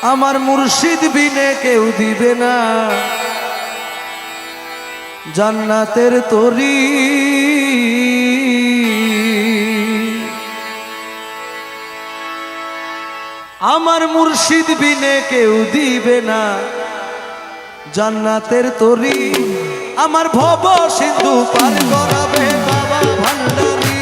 আমার মুর্শিদ বিনে কেউ দিবে না জান্নাতের তরি। আমার মুর্শিদ বিনে কেউ দিবে না জান্নাতের তরি। আমার ভব সিন্ধু পার করাবে বাবা ভান্ডারি,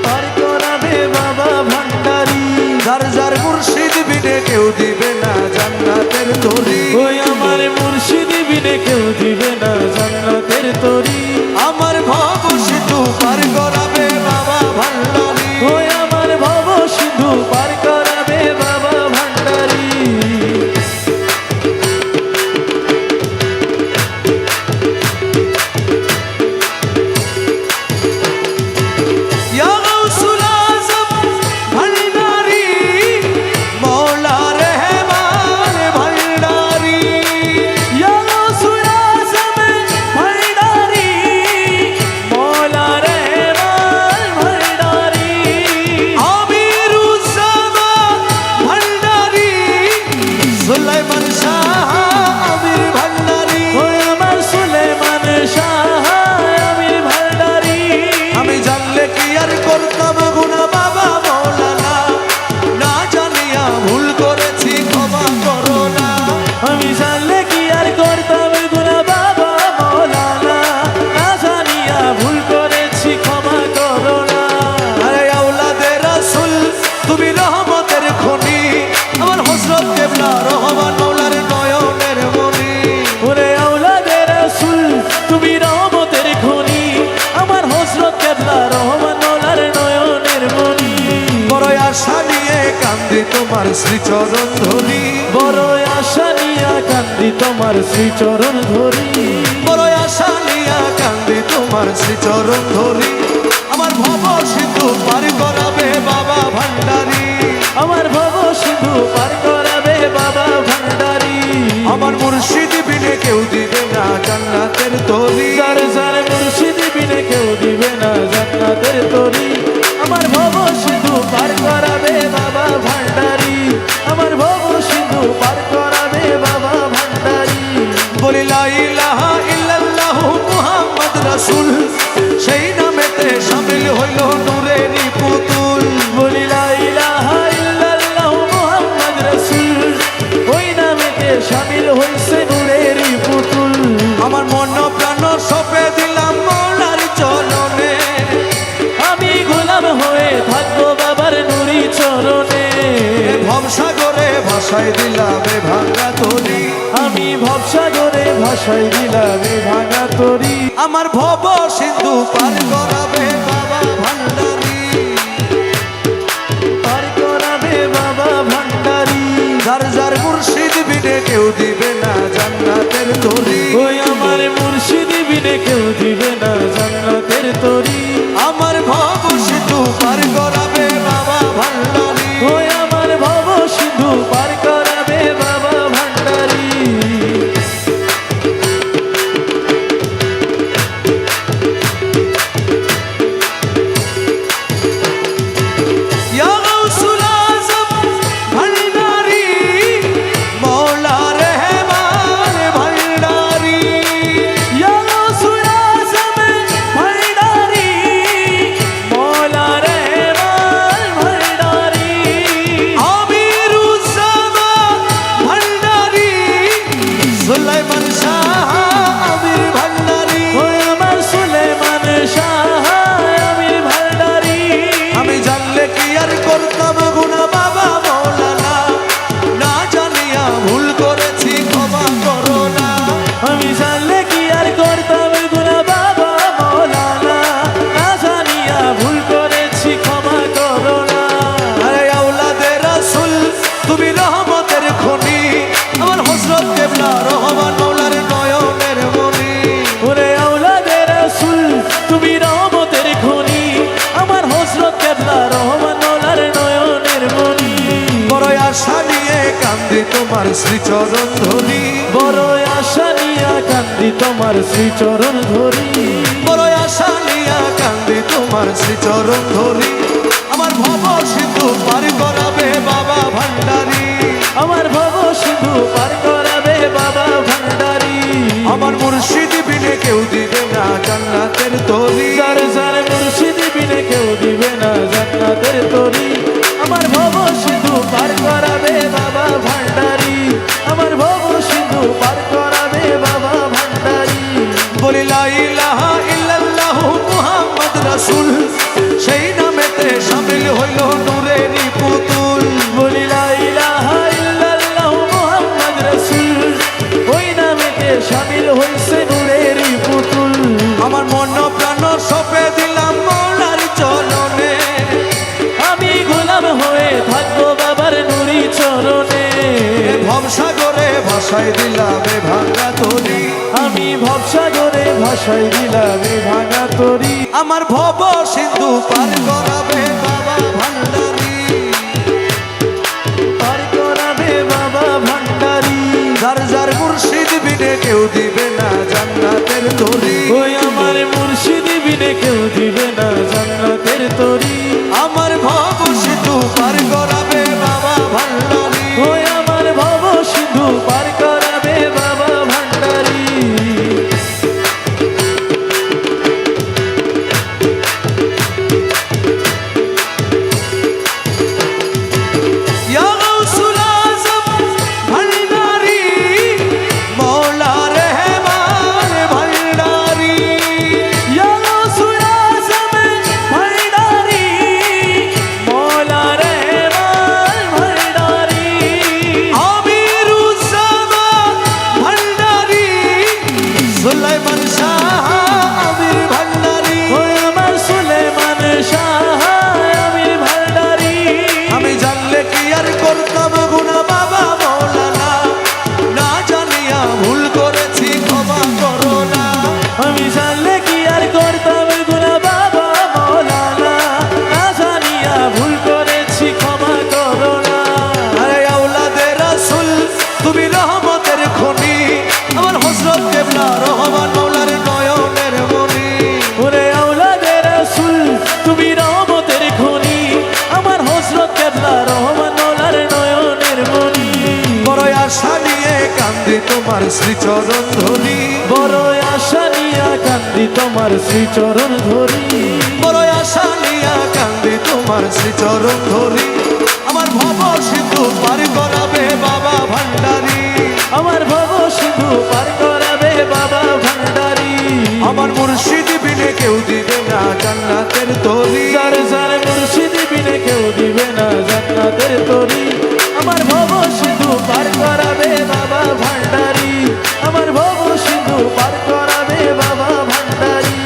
পার করাবে বাবা ভান্ডারি। যার যার মুর্শিদ বিনে কেউ দিবে না জান্নাতের তরি। ওই আমার মুর্শিদ বিনে কেউ দিবে না জান্নাতের তরি। আমার ভব সিন্ধু পার করাবে বাবা ভান্ডারি, ওই আমার ভব সিন্ধু পার করাবে বাবা ভান্ডারি। তোমার শ্রীচরণ ধরি, বড় আশা নিয়া কান্দি তোমার শ্রীচরণ ধরি। বড় আশা নিয়া কান্দি তোমার শ্রীচরণ ধরি। আমার ভব সিন্ধু পার করাবে বাবা ভান্ডারি, আমার ভব সিন্ধু পার করাবে বাবা ভান্ডারি। আমার মুর্শিদ বিনে কেউ দিবে না জান্নাতের তরি। যার যার মুর্শিদ বিনে কেউ দিবে না জান্নাতের তরি। আমার ভব সিন্ধু পার করাবে বাবা ভান্ডারি, আমার ভব সিন্ধু পার করাবে বাবা ভান্ডারি। বলি লা ইলাহা ইল্লাল্লাহু মুহাম্মদ রাসূল, সেই নামেতে শামিল হইল নূরেরই পুতুল। বলি লা ইলাহা ইল্লাল্লাহু মুহাম্মদ রাসূল, ওই নামেতে শামিল হইছে নূরেরই পুতুল। আমার মন প্রাণ সঁপে দিলাম মওলার চরণে, আমি গোলাম হয়ে থাকবো বাবার নুরি চরণে। ভবসাগরে ভাসায় দিলাম এ ভাঙা তরি, আমি ভবসাগরে ভাসাই দিলাম এ ভাঙা তরি। আমার ভব সিন্ধু পার করাবে বাবা ভান্ডারি, পার করাবে বাবা ভান্ডারি। যার যার মুর্শিদ বিনে কেউ দিবে না জান্নাতের তরি। ওই আমার মুর্শিদ বিনে কেউ দিবে না জান্নাতের তরি। আমার ভব সিন্ধু পার করাবে বাবা ভান্ডারি, ওই আমার ভব সিন্ধু পার করাবে বাবা ভান্ডারি। ইয়া গাউসুল আযম ভান্ডারি, মওলা রহমান ভান্ডারি। ইয়া গাউসুল আযম ভান্ডারি, মওলা রহমান ভান্ডারি। আমিরুজ্জামান ভান্ডারি, সুলাইমান শাহ আমির ভান্ডারি। ওই আমার সুলেমান শাহ আমির ভান্ডারি। আমি জানলে কি আর করতাম গুনাহ বাবা মওলানা, না জানিয়া ভুল করেছি ক্ষমা করো না। আমি জানলে কি আর করতাম গুনাহ বাবা মওলানা, না জানিয়া ভুল করেছি ক্ষমা করো না। আরে আওলাদে রাসূল তুমি রহমতের খনি, আমার হযরত কিবলা রহমান মওলার নয়নের মনি। ওরে আওলাদে রাসূল তুমি রহমতের খনি, আমার হযরত কিবলা রহমান মওলার নয়নের মনি। বড় আশা নিয়ে কান্দি তোমার শ্রীচরণ ধরি, বড় আশা নিয়া কান্দি তোমার শ্রীচরণ ধরি। বড় আশা নিয়া কান্দি তোমার শ্রীচরণ ধরি। আমার ভব সিন্ধু পার করাবে বাবা ভান্ডারি, ভবসাগরে ভাসাই দিলাম এ ভাঙা তরি আমি ভবসাগরে ভাসাই দিলাম এ ভাঙা তরি আমার ভব সিন্ধু পার করাবে বাবা ভান্ডারি পার করাবে বাবা ভান্ডারি যার যার মুর্শিদ বিনে কেউ দিবে না জান্নাতের তরি ওই আমার মুর্শিদ বিনে কেউ দিবে না জান্নাতের তরি আমার ভব সিন্ধু পার করাবে বাবা ভান্ডারি ওই আমার ভব সিন্ধু পার করাবে বাবা ভান্ডারি ইয়া গাউসুল আজম ভান্ডারি মওলা রহমান ভান্ডারি ইয়া গাউসুল আজম ভান্ডারি মওলা রহমান ভান্ডারি আমিরুজ্জামান ভান্ডারি সুলাইমান শাহ আমির ভান্ডারি ওই আমার সুলেমান শাহ আমির ভান্ডারি আমি জানলে কি আর করতাম গুনাহ বাবা মওলানা না জানিয়া ভুল করেছি ক্ষমা করো না আমি জানলে কি আর করতাম গুনাহ বাবা মওলানা না জানিয়া ভুল করেছি ক্ষমা করো না আরে আওলাদে রাসূল তুমি রহমতের খনি আমার হযরত কেবলা রহমান মাওলার নয়নের মনি ওরে আওলাদে রাসূল তুমি রহমতের খনি আমার হযরত কেবলা রহমান মাওলার নয়নের মনি বড় আশা নিয়ে কান্দি তোমার শ্রীচরণ ধরি বড় আশা নিয়া কান্দি তোমার শ্রীচরণ ধরি বড় আশা নিয়ে কান্দি তোমার শ্রীচরণ ধরি আমার ভব সিন্ধু পার করাবে বাবা ভান্ডারি আমার ভব সিন্ধু পার করাবে বাবা ভান্ডারি আমার মুর্শিদ বিনে কেউ দিবে না জান্নাতের তরি যার যার মুর্শিদ বিনে কেউ দিবে না জান্নাতের তরি আমার ভব সিন্ধু পার করাবে বাবা ভান্ডারি আমার ভব সিন্ধু পার করাবে বাবা ভান্ডারি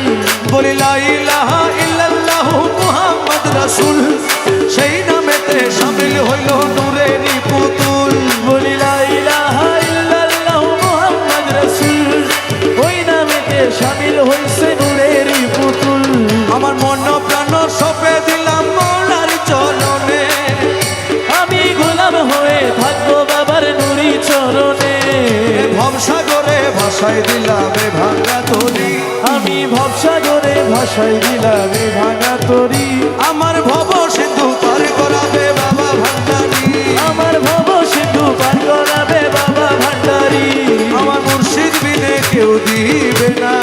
বলি লা ইলাহা ইল্লাল্লাহ মুহাম্মদ রাসূল সেই নামেতে শামিল হইল নূরেরই পুতুল বলি লা ইলাহা ইল্লাল্লাহ মুহাম্মদ রাসূল ওই নামেতে শামিল হইছে নূরেরই পুতুল আমার মন প্রাণ সপে দিলাম মওলার চরণে আমি গোলাম হয়ে থাকবো বাবার নুরি চরণে ভবসাগরে ভাসাই দিলাম এ ভাঙা তরি আমি ভবসাগরে ভাসাই দিলাম এ ভাঙা তরি আমার ভব সিন্ধু পার করাবে বাবা ভান্ডারি আমার ভব সিন্ধু পার করাবে বাবা ভান্ডারি আমার মুর্শিদ বিনে কেউ দিবে না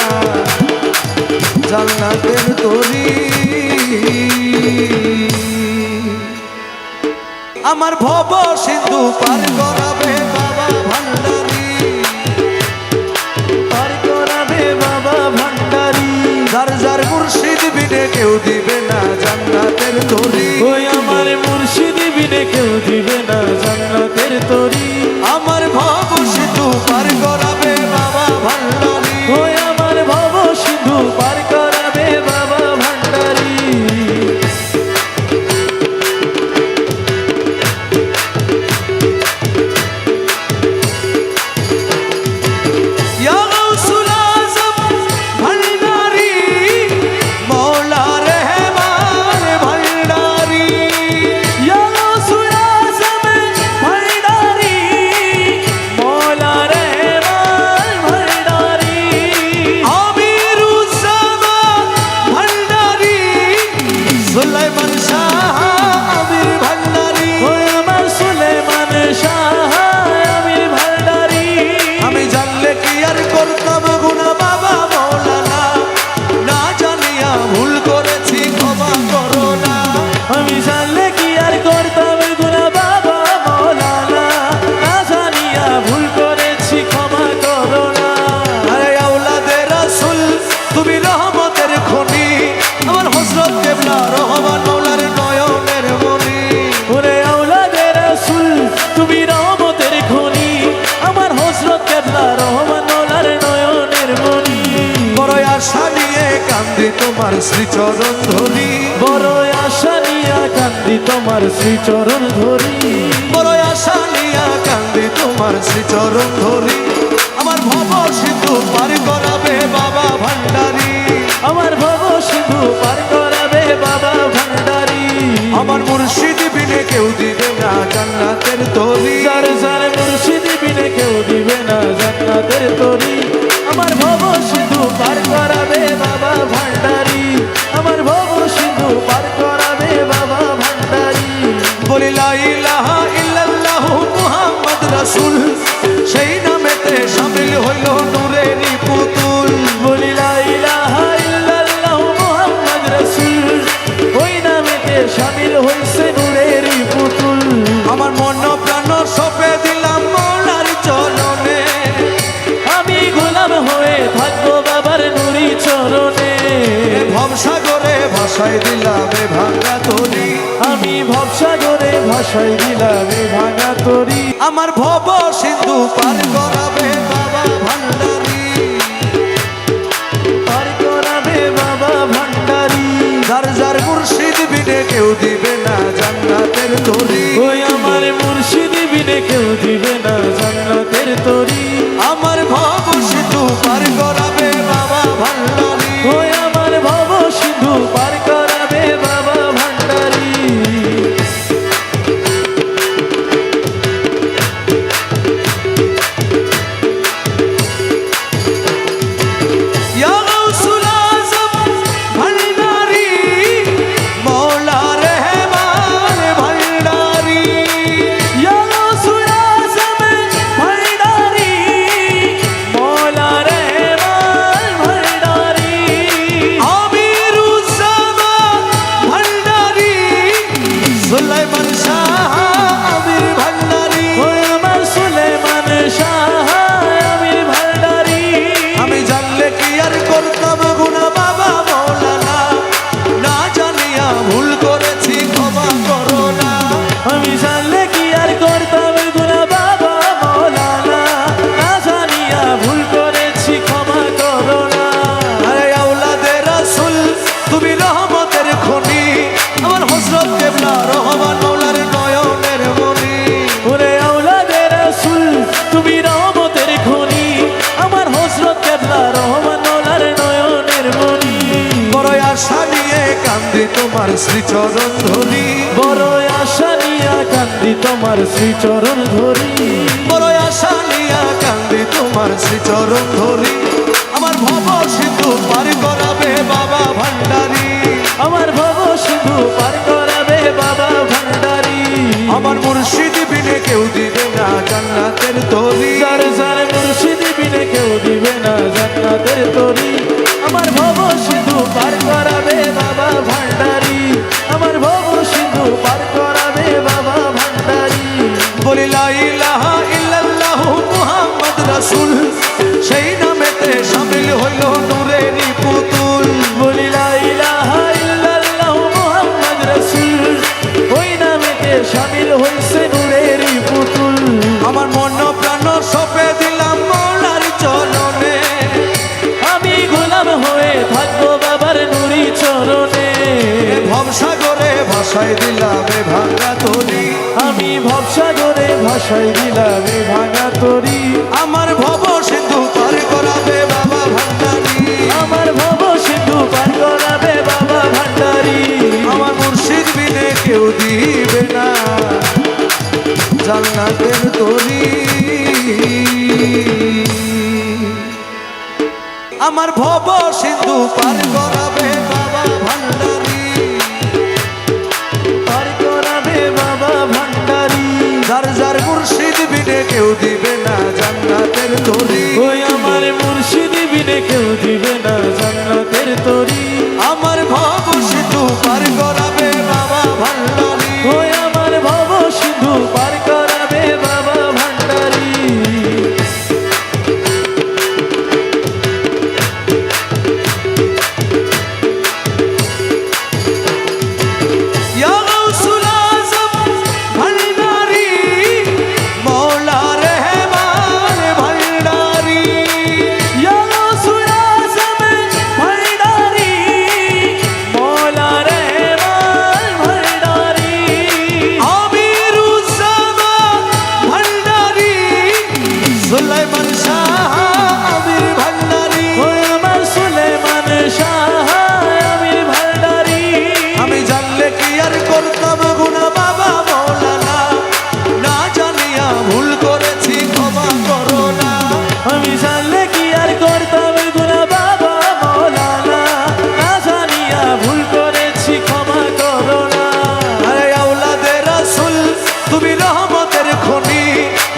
জান্নাতের তরি আমার ভব সিন্ধু পার করাবে বাবা ভান্ডারি পার করাবে বাবা ভান্ডারি যার যার মুর্শিদ বিনে কেউ দিবে না জান্নাতের তরি ওই আমার মুর্শিদ বিনে কেউ দিবে না জান্নাতের তরি আমার ভব সিন্ধু পার করাবে বাবা ভান্ডারি ওই আমার ভব সিন্ধু পার করাবে বাবা ভান্ডারি ইয়া গাউসুল আজম ভান্ডারি মওলা রহমান ভান্ডারি ইয়া গাউসুল আজম ভান্ডারি মওলা রহমান ভান্ডারি আমিরুজ্জামান ভান্ডারি সুলাইমান শাহ আমির ভান্ডারি ওই আমার সুলেমান শাহ আমির ভান্ডারি আমি জানলে কি আর করতাম গুনাহ বাবা মওলানা না জানিয়া ভুল করেছি ক্ষমা করো না আমি জানলে কি আর করতাম গুনাহ বাবা মওলানা না জানিয়া ভুল করেছি ক্ষমা করো না আরে আওলাদে রাসূল তুমি রহমতের খনি আমার হযরত কেবলা রহমান মাওলার নয়নের মনি ওরে আওলাদে রাসূল তুমি রহমতের খনি আমার হযরত কেবলা রহমান মাওলার নয়নের মনি বড় আশা নিয়ে কান্দি তোমার শ্রীচরণ ধরি বড় আশা নিয়া কান্দি তোমার শ্রীচরণ ধরি বড় আশা নিয়ে কান্দি তোমার তোমার শ্রীচরণ ধরি আমার ভব সিন্ধু পার করাবে বাবা ভান্ডারী আমার ভব সিন্ধু পার করাবে বাবা ভান্ডারী আমার মুর্শিদ বিনে কেউ দিবে না জান্নাতের তরি যার যার মুর্শিদ বিনে কেউ দিবে না জান্নাতের তরি আমার ভব সিন্ধু পার করাবে বাবা ভান্ডারী আমার ভব সিন্ধু পার করাবে বাবা ভান্ডারী বলি লা ইলাহা ইল্লাল্লাহ মুহাম্মদ রাসূল সেই নামেতে শামিল হইল নূরেরই পুতুল বলি লা ইলাহা ইল্লাল্লাহ মুহাম্মদ রাসূল ওই নামেতে শামিল হইছে নূরেরই পুতুল আমার মন প্রাণ সপে দিলাম মৌলার চরণে আমি গোলাম হয়ে থাকবো বাবার নুরি চরণে ভবসাগরে ভাসাই দিলাম এ ভাঙা তরি আমি ভবসাগরে ভাসাই দিলাম এ ভাঙা তরি আমার ভব সিন্ধু পার করাবে বাবা ভান্ডারী পার করাবে বাবা ভান্ডারী যার যার মুর্শিদ বিনে কেউ দিবে না জান্নাতের তরি ওই আমার মুর্শিদ বিনে কেউ দিবে না জান্নাতের তরি আমার ভব সিন্ধু পার করাবে বাবা ভান্ডারী ওই আমার ভব সিন্ধু পার করাবে বাবা ভান্ডারী ইয়া গাউসুল আযম ভান্ডারী মওলা রহমান ভান্ডারী ইয়া গাউসুল আযম ভান্ডারী মওলা রহমান ভান্ডারী আমিরুজ জামান ভান্ডারী সুলাইমান শাহ আমির ভান্ডারী ওই আমার সুলেমান শাহ আমির ভান্ডারী আমি জানলে কি আর করতাম গুনাহ বাবা মৌলানা না জানিয়া ভুল করেছি ক্ষমা করো না আমি জানলে কি আর করতাম গুনাহ বাবা মাওলানা না জানিয়া ভুল করেছি ক্ষমা করো না আরে আওলাদে রাসূল তুমি রহমতের খনি আমার হযরত কেবলা রহমান মৌলার নয়নের মনি ওরে আওলাদে রাসূল তুমি রহমতের খনি আমার হযরত কেবলা রহমান মাওলার নয়নের মনি বড় আশা নিয়ে কান্দি তোমার শ্রীচরণ ধরি বড় আশা নিয়া কান্দি তোমার শ্রীচরণ ধরি বড় আশা নিয়ে কান্দি তোমার শ্রীচরণ ধরি আমার ভব সিন্ধু পার করাবে বাবা ভান্ডারী আমার ভব সিন্ধু পার করাবে বাবা ভান্ডারী আমার মুর্শিদ বিনে কেউ দিবে না জান্নাতের তরি যার যার মুর্শিদ বিনে কেউ দিবে না জান্নাতের তরি আমার ভব সিন্ধু পার করাবে বাবা ভান্ডারী আমার ভব সিন্ধু পার করাবে বাবা ভান্ডারী বলি লা ইলাহা ইল্লাল্লাহ মুহাম্মদ রাসূল সেই নামেতে শামিল হইল নূরেরই পুতুল বলি লা ইলাহা ইল্লাল্লাহ মুহাম্মদ রাসূল ওই নামেতে শামিল হইছে নূরেরই পুতুল আমার মন প্রাণ সপে দিলাম মৌলার চরণে আমি গোলাম হয়ে থাকবো বাবার নুরি চরণে ভবসাগরে ভাসাই দিলাম এ ভাঙা তরি আমি ভবসাগরে ভাসাই দিলাম এ ভাঙা তরি আমার ভব সিন্ধু পার করাবে বাবা ভান্ডারী আমার ভব সিন্ধু পার করাবে বাবা ভান্ডারী আমার মুর্শিদ বিনে কেউ দিবে না জান্নাতের তরি আমার ভব সিন্ধু পার করাবে বাবা ভান্ডারী পার করাবে বাবা ভান্ডারী যার যার মুর্শিদ বিনে কেউ দিবে না জান্নাতের তরি ওই আমার মুর্শিদ বিনে কেউ দিবে না জান্নাতের তরি আমার ভব সিন্ধু পার করাবে বাবা ভান্ডারী ওই আমার ভব সিন্ধু পার করাবে বাবা ভান্ডারী ইয়া গাউসুল আযম ভান্ডারী মওলা রহমান ভান্ডারী ইয়া গাউসুল আযম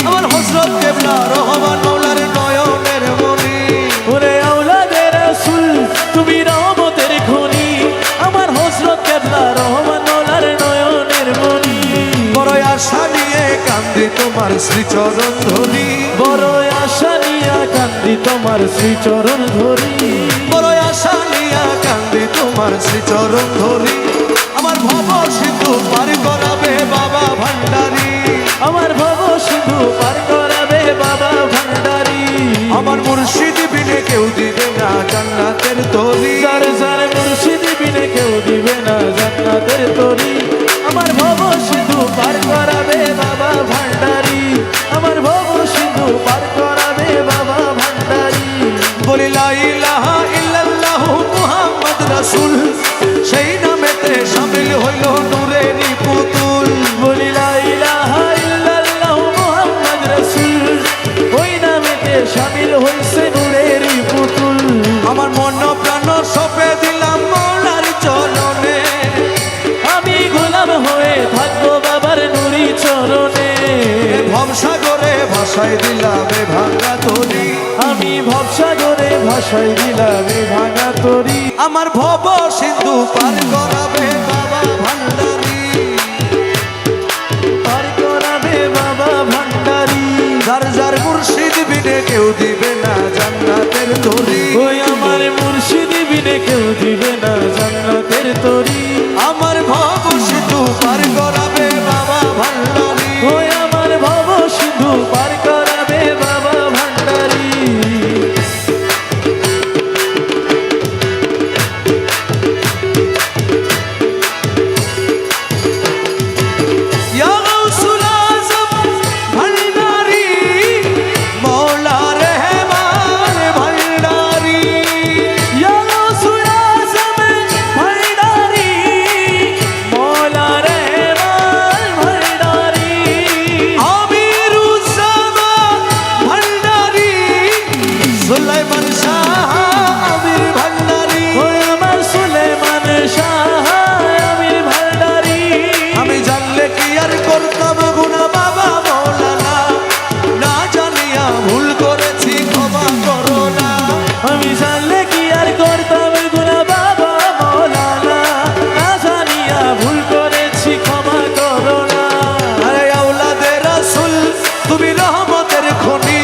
আমার হযরত কেবলা রহমান মাওলার নয়নের মনি। ওরে আওলাদে রাসূল তুমি রহমতের খনি, আমার হযরত কেবলা রহমান মাওলার নয়নের মনি। বড় আশা নিয়ে কান্দি তোমার শ্রীচরণ ধরি, বড় আশা নিয়া কান্দি তোমার শ্রীচরণ ধরি। বড় আশা নিয়ে কান্দি তোমার শ্রীচরণ ধরি। আমার ভব সিন্ধু পার করাবে বাবা ভান্ডারী, আমার ভব সিন্ধু পার করাবে বাবা ভান্ডারী। আমার মুর্শিদ বিনে কেউ দিবে না জান্নাতের তরি। যার যার মুর্শিদ বিনে কেউ দিবে না জান্নাতের তরি। আমার ভব সিন্ধু পার করাবে বাবা ভান্ডারী, আমার ভব সিন্ধু পার করাবে বাবা ভান্ডারী। বলি লা ইলাহা ইল্লাল্লাহু মুহাম্মদ রাসূল, সেই নামেতে শামিল হইল নূরেরই পুতুল। বলি লা ইলাহা ইল্লাল্লাহু মুহাম্মদ রাসূল, ওই নামেতে শামিল হইছে নূরেরই পুতুল। আমার মন প্রাণ সপে দিলাম মৌলার চরণে, আমি গোলাম হয়ে থাকবো বাবার নুরি চরণে। ভবসাগরে ভাসাই দিলাম এ ভাঙা তরি। আমি ভবসাগরে ভাসাই দিলাম এ ভাঙা তরি। আমার ভব সিন্ধু পার করাবে বাবা ভান্ডারী, পার করাবে বাবা ভান্ডারী। যার যার মুর্শিদ বিনে কেউ দিবে না জান্নাতের তরি। ওই আমার মুর্শিদ বিনে কেউ দিবে না জান্নাতের তরি। আমার ভব সিন্ধু পার করাবে বাবা ভান্ডারী, ওই আমার ভব সিন্ধু পার করাবে বাবা ভান্ডারী। ইয়া গাউসুল আযম ভান্ডারী, মওলা রহমান ভান্ডারী। ইয়া গাউসুল আযম ভান্ডারী, মওলা রহমান ভান্ডারী। আমিরুজ্জামান ভান্ডারী, সুলাইমান শাহ আমির ভান্ডারী। ওই আমার সুলেমান শাহ আমির ভান্ডারী। আমি জানলে কি আর করতাম গুনাহ বাবা মৌলানা, না জানিয়া ভুল করেছি ক্ষমা করো না। আমি জানলে কি আর করতাম গুনাহ বাবা মৌলানা, না জানিয়া ভুল করেছি ক্ষমা করো না। আরে আওলাদে রাসূল তুমি রহমতের খনি,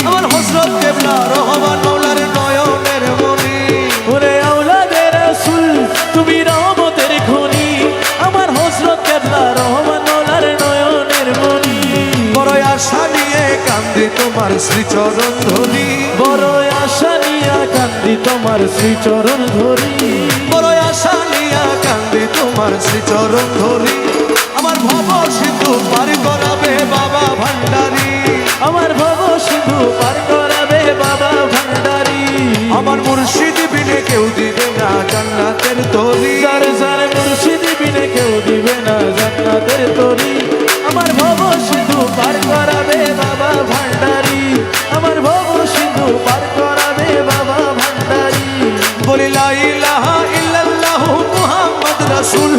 আমার হযরত কেবলা রহমান মাওলার নয়নের মনি। ওরে আওলাদে রাসূল তুমি রহমতের খনি, আমার হযরত কেবলা রহমান মাওলার নয়নের মনি। বড় আশা নিয়ে কান্দি তোমার শ্রীচরণ ধরি, বড় আশা নিয়া কান্দি তোমার শ্রীচরণ ধরি। বড় আশা নিয়ে কান্দি তোমার শ্রীচরণ ধরি। আমার ভব সিন্ধু পার করাবে বাবা ভান্ডারী, আমার ভব সিন্ধু পার করাবে বাবা ভান্ডারী। আমার মুর্শিদ বিনে কেউ দিবে না জান্নাতের তরি। যার যার মুর্শিদ বিনে কেউ দিবে না জান্নাতের তরি। আমার ভব সিন্ধু পার করাবে বাবা ভান্ডারী, আমার ভব সিন্ধু পার করাবে বাবা ভান্ডারী। বলি লা ইলাহা ইল্লাল্লাহু মুহাম্মদ রাসূল,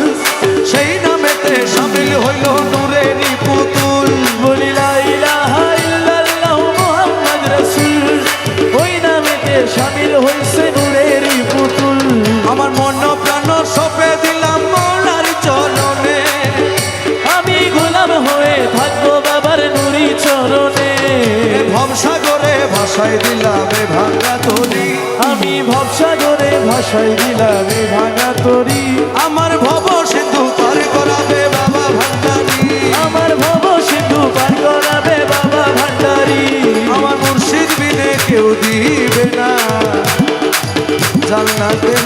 সেই নামেতে শামিল হইল নূরেরই পুতুল। বলি লা ইলাহা ইল্লাল্লাহু মুহাম্মদ রাসূল, ওই নামেতে শামিল হইছে নূরেরই পুতুল। আমার মন প্রাণ সপে দিলাম মৌলার চরণে, আমি গোলাম হয়ে থাকবো বাবার নুরি চরণে। ভবসাগরে ভাসাই দিলাম এ ভাঙা তরি। আমি ভবসাগরে ভাসাই দিলাম এ ভাঙা তরি। আমার ভব সিন্ধু পার করাবে বাবা ভান্ডারী, আমার ভব সিন্ধু পার করাবে বাবা ভান্ডারী। আমার মুর্শিদ বিনে কেউ দিবে না জান্নাতের